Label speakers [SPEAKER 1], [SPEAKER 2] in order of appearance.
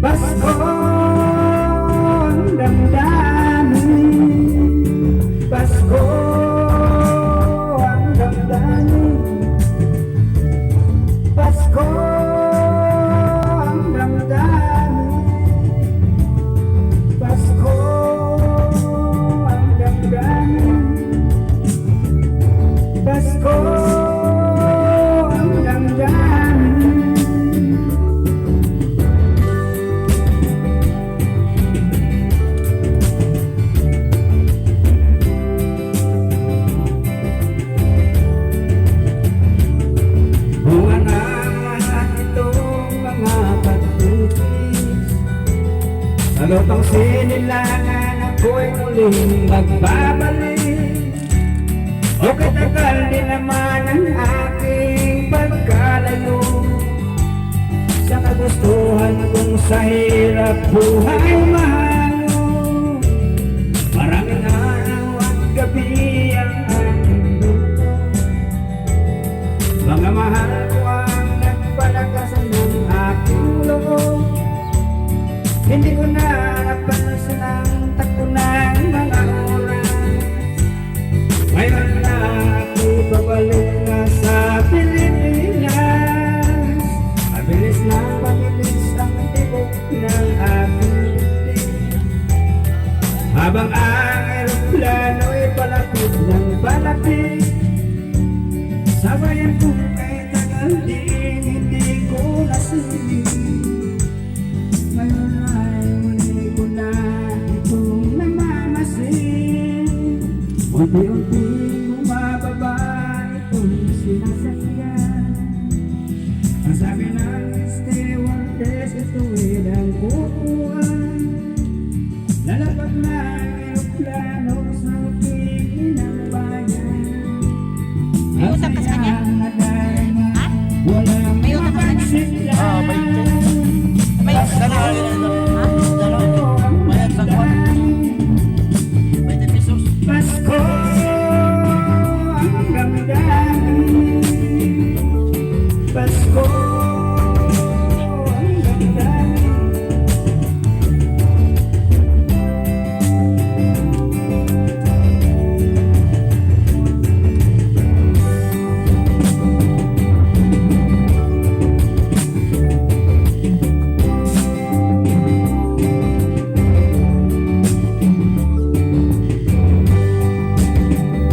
[SPEAKER 1] Pasko ang damdamin, Pasko ang damdamin, Pasko ang damdamin, Pasko ang damdamin, Pasko ang damdamin. Bunga na lahat itong mga pagtitis, sa lupang sinilangan ako'y muling magbabalik. O katagal din naman ang aking pagkalayo sa kagustuhan kong sa hirap buhay mahalo. Maraming araw at gabi ang aking luto, mga mahal ko ang nagpalakasan ng aking loob. Hindi ko na napansin ang takbo ng mga oras. Ngayon na ako'y babalik na sa Pilipinas. Mabilis na mabilis ang tibok ng aking dibdib, habang ang eroplano'y palapit ng palapit. Sabayan ko kay tagal din hindi ko nasilip. Ngayon ay muli ko na itong namamasin. Unti-unti bumababa itong sinasakyan. Ang sabi ng stewardess, ito'y ang upuan. Lalapag na ang eroplano sa piling ng bayan.
[SPEAKER 2] May usap ka sa kanya? Ha?
[SPEAKER 1] Walang
[SPEAKER 2] May usap ka sa kanya?
[SPEAKER 1] magsila.
[SPEAKER 2] May usap ka sa kanya?